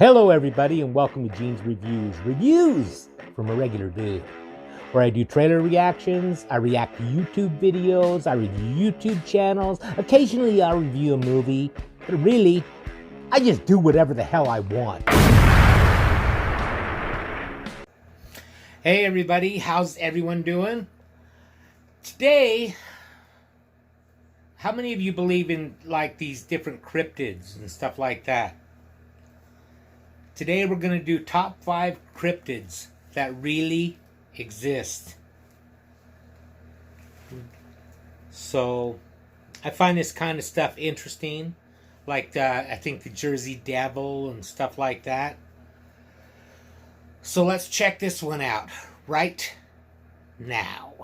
Hello everybody and welcome to Gene's Reviews from a regular dude, where I do trailer reactions, I react to YouTube videos, I review YouTube channels, occasionally I'll review a movie, but really, I just do whatever the hell I want. Hey everybody, how's everyone doing? Today, how many of you believe in like these different cryptids and stuff like that? Today we're going to do top 5 cryptids that really exist. So, I find this kind of stuff interesting. Like, I think the Jersey Devil and stuff like that. So let's check this one out right now.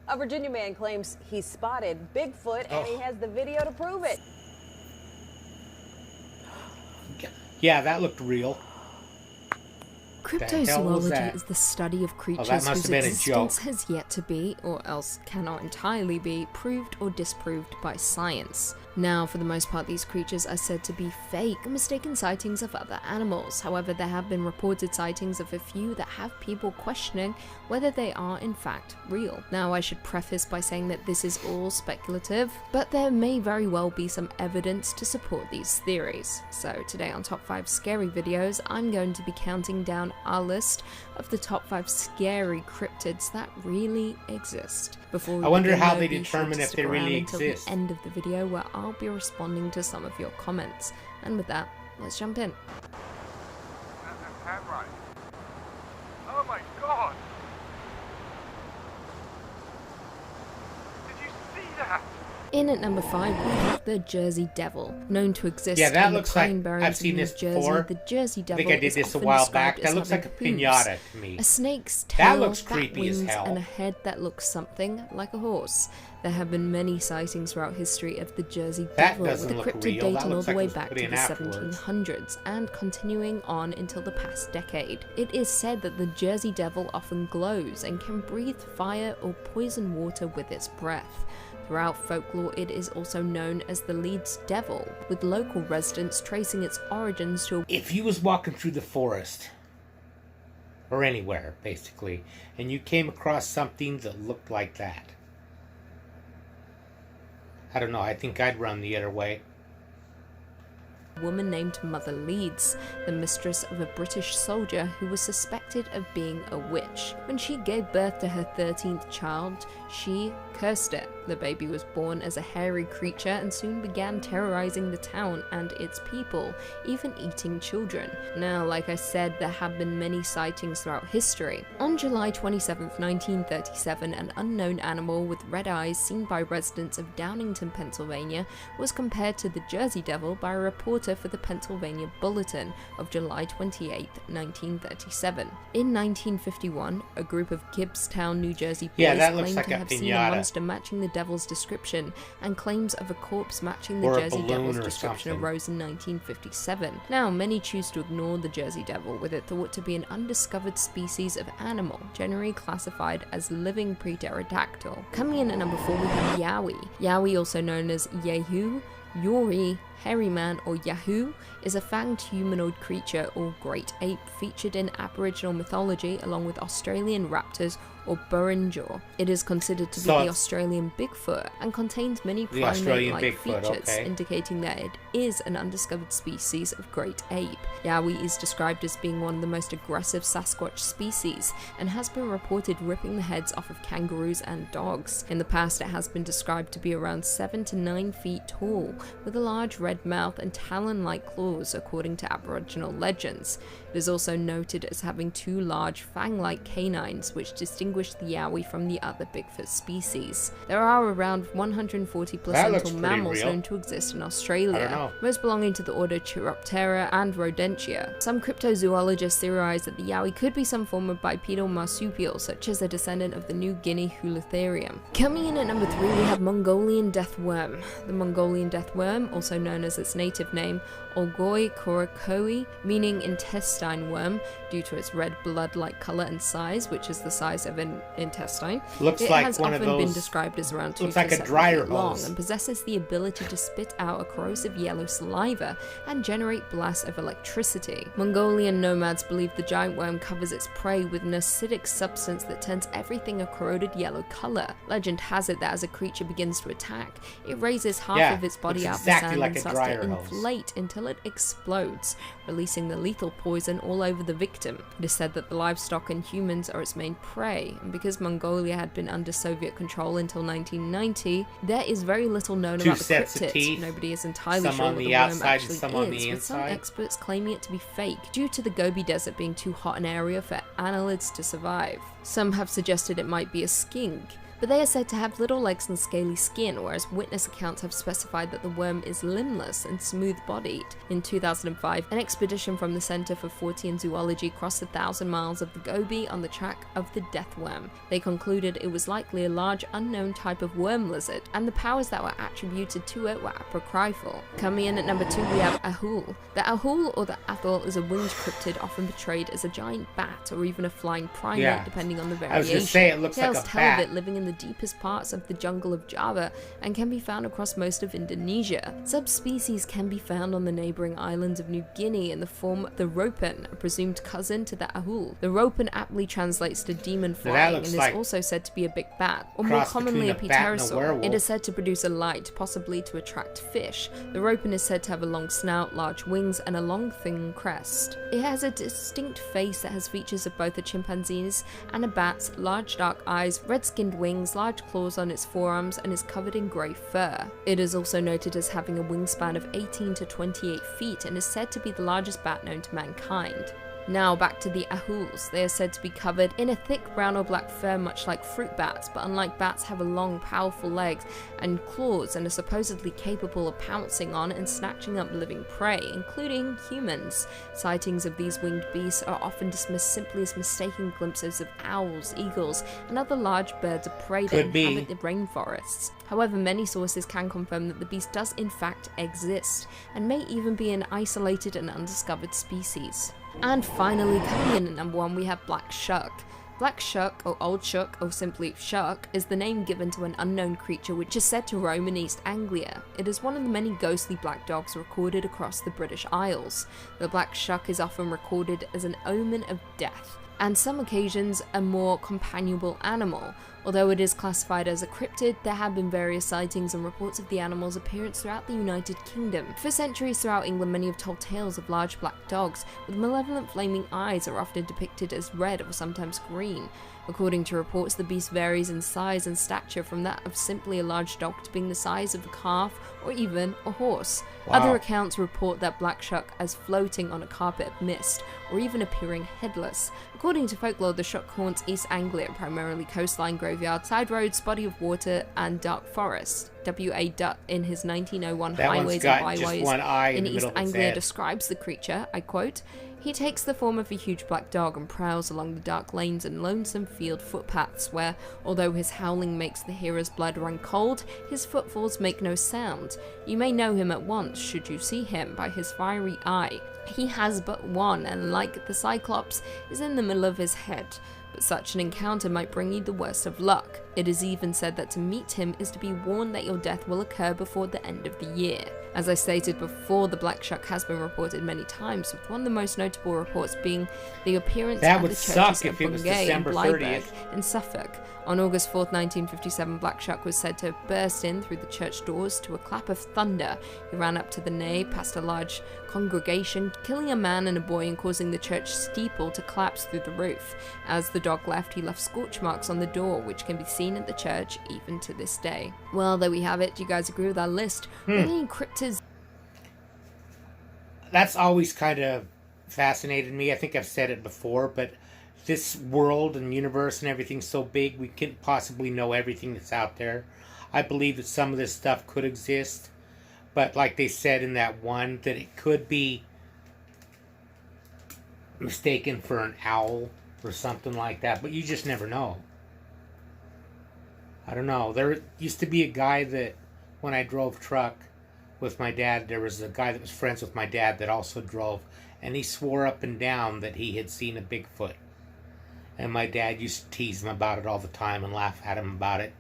A Virginia man claims he spotted Bigfoot and he has the video to prove it. Yeah, that looked real. Cryptozoology is the study of creatures whose existence has yet to be, or else cannot entirely be, proved or disproved by science. Now, for the most part, these creatures are said to be fake, mistaken sightings of other animals. However, there have been reported sightings of a few that have people questioning whether they are in fact real. Now, I should preface by saying that this is all speculative, but there may very well be some evidence to support these theories. So today on Top 5 Scary Videos, I'm going to be counting down our list of the top 5 scary cryptids that really exist. Before we I wonder how they begin, determine if they really exist. Until the end of the video, where I'll be responding to some of your comments. And with that, let's jump in. That's handwriting. Oh my god! Did you see that? In at number 5, we have the Jersey Devil. Known to exist in the Pine Barrens I've seen of New this Jersey, before. the Jersey Devil I think I did this a while back. That looks like a piñata to me. A snake's tail, that looks creepy as hell, and a head that looks something like a horse. There have been many sightings throughout history of the Jersey Devil, with the cryptid dating all the way back to the 1700s and continuing on until the past decade. It is said that the Jersey Devil often glows and can breathe fire or poison water with its breath. Throughout folklore, it is also known as the Leeds Devil, with local residents tracing its origins to If you was walking through the forest, or anywhere, basically, and you came across something that looked like that, I don't know, I think I'd run the other way. A woman named Mother Leeds, the mistress of a British soldier who was suspected of being a witch. When she gave birth to her 13th child, she cursed it. The baby was born as a hairy creature and soon began terrorizing the town and its people, even eating children. Now, like I said, there have been many sightings throughout history. On July 27, 1937, an unknown animal with red eyes seen by residents of Downingtown, Pennsylvania, was compared to the Jersey Devil by a reporter for the Pennsylvania Bulletin of July 28, 1937. In 1951, a group of Gibbstown, New Jersey boys claimed to have seen a monster matching the devil's description, and claims of a corpse matching the Jersey Devil's description arose in 1957. Now, many choose to ignore the Jersey Devil, with it thought to be an undiscovered species of animal, generally classified as living pre-pterodactyl. Coming in at number 4, we have Yowie. Yowie, also known as Yahoo, Yori, Hairy Man, or Yahoo, is a fanged humanoid creature or great ape featured in Aboriginal mythology along with Australian raptors or Burrinjaw. It is considered to be the Australian Bigfoot and contains many primate-like features, indicating that it is an undiscovered species of great ape. Yowie is described as being one of the most aggressive Sasquatch species and has been reported ripping the heads off of kangaroos and dogs. In the past, it has been described to be around 7 to 9 feet tall, with a large red mouth and talon-like claws, according to Aboriginal legends. It is also noted as having 2 large fang-like canines, which distinguish the Yowie from the other Bigfoot species. There are around 140 placental mammals known to exist in Australia, most belonging to the order Chiroptera and Rodentia. Some cryptozoologists theorize that the Yowie could be some form of bipedal marsupial, such as a descendant of the New Guinea Hulutherium. Coming in at number 3, we have Mongolian death worm. The Mongolian death worm, also known known as its native name, Olgoi korokoi, meaning intestine worm, due to its red blood-like color and size, which is the size of an intestine. Looks it like has one often of those, been described as around 2 looks to like a 7 dryer feet long hose. and possesses the ability to spit out a corrosive yellow saliva and generate blasts of electricity. Mongolian nomads believe the giant worm covers its prey with an acidic substance that turns everything a corroded yellow color. Legend has it that as a creature begins to attack, it raises half of its body out exactly the sand like and a starts to dryer hose. inflate until it explodes, releasing the lethal poison all over the victim. It is said that the livestock and humans are its main prey, and because Mongolia had been under Soviet control until 1990, there is very little known about the cryptid. Nobody is entirely sure what the worm actually is, with some experts claiming it to be fake due to the Gobi Desert being too hot an area for annelids to survive. Some have suggested it might be a skink, but they are said to have little legs and scaly skin, whereas witness accounts have specified that the worm is limbless and smooth-bodied. In 2005, an expedition from the Center for Fortean Zoology crossed 1,000 miles of the Gobi on the track of the death worm. They concluded it was likely a large unknown type of worm lizard, and the powers that were attributed to it were apocryphal. Coming in at number 2, we have Ahul. The Ahul, or the Athol, is a winged cryptid often portrayed as a giant bat or even a flying primate, depending on the variation. I was going to say, it looks like a bat. Tell of it living in the deepest parts of the jungle of Java and can be found across most of Indonesia. Subspecies can be found on the neighboring islands of New Guinea in the form of the ropen, a presumed cousin to the ahul. The ropen aptly translates to demon flying and is also said to be a big bat, or more commonly a pterosaur. It is said to produce a light, possibly to attract fish. The ropen is said to have a long snout, large wings, and a long thin crest. It has a distinct face that has features of both a chimpanzee's and a bat's, large dark eyes, red-skinned wings, large claws on its forearms, and is covered in grey fur. It is also noted as having a wingspan of 18 to 28 feet and is said to be the largest bat known to mankind. Now back to the ahuls. They are said to be covered in a thick brown or black fur much like fruit bats, but unlike bats have a long powerful legs and claws and are supposedly capable of pouncing on and snatching up living prey, including humans. Sightings of these winged beasts are often dismissed simply as mistaken glimpses of owls, eagles, and other large birds of prey that inhabit the rainforests. However, many sources can confirm that the beast does in fact exist, and may even be an isolated and undiscovered species. And finally, coming in at number 1, we have Black Shuck. Black Shuck, or Old Shuck, or simply Shuck, is the name given to an unknown creature which is said to roam in East Anglia. It is one of the many ghostly black dogs recorded across the British Isles. The Black Shuck is often recorded as an omen of death, and some occasions a more companionable animal. Although it is classified as a cryptid, there have been various sightings and reports of the animal's appearance throughout the United Kingdom. For centuries throughout England, many have told tales of large black dogs with malevolent flaming eyes are often depicted as red or sometimes green. According to reports, the beast varies in size and stature from that of simply a large dog to being the size of a calf or even a horse. Wow. Other accounts report that Black Shuck as floating on a carpet of mist or even appearing headless. According to folklore, the Shuck haunts East Anglia, primarily coastline, graveyard, side roads, body of water, and dark forest. W.A. Dutt, in his 1901 Highways and Byways in East Anglia, describes the creature, I quote, "He takes the form of a huge black dog and prowls along the dark lanes and lonesome field footpaths where, although his howling makes the hearer's blood run cold, his footfalls make no sound. You may know him at once, should you see him, by his fiery eye. He has but one, and like the Cyclops, is in the middle of his head. But such an encounter might bring you the worst of luck. It is even said that to meet him is to be warned that your death will occur before the end of the year." As I stated before, the Black Shuck has been reported many times, with one of the most notable reports being the appearance at the churches of Bungay and Blyberg in Suffolk. On August 4th, 1957, Black Shuck was said to have burst in through the church doors to a clap of thunder. He ran up to the nave, past a large congregation, killing a man and a boy and causing the church steeple to collapse through the roof. As the dog left, he left scorch marks on the door, which can be seen at the church even to this day. Well, there we have it. Do you guys agree with our list? Any cryptids? That's always kind of fascinated me. I think I've said it before, but this world and universe and everything's so big, we couldn't possibly know everything that's out there. I believe that some of this stuff could exist, but like they said in that one, that it could be mistaken for an owl or something like that, but you just never know. I don't know. There used to be a guy that, when I drove truck, with my dad. There was a guy that was friends with my dad that also drove, and he swore up and down that he had seen a Bigfoot. And my dad used to tease him about it all the time and laugh at him about it,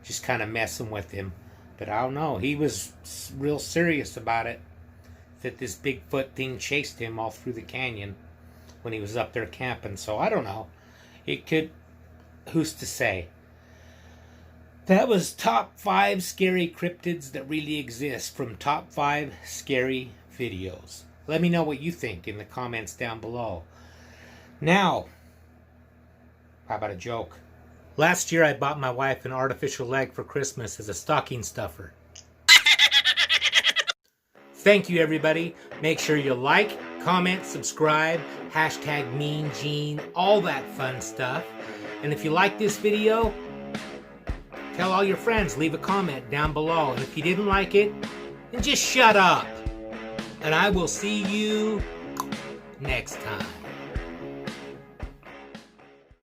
just kind of messing with him. But I don't know, he was real serious about it, that this Bigfoot thing chased him all through the canyon when he was up there camping. So I don't know. It could, who's to say? That was top 5 scary cryptids that really exist from top 5 scary videos. Let me know what you think in the comments down below. Now, how about a joke? Last year I bought my wife an artificial leg for Christmas as a stocking stuffer. Thank you, everybody. Make sure you like, comment, subscribe, hashtag Mean Gene, all that fun stuff. And if you like this video, tell all your friends, leave a comment down below. And if you didn't like it, then just shut up. And I will see you next time.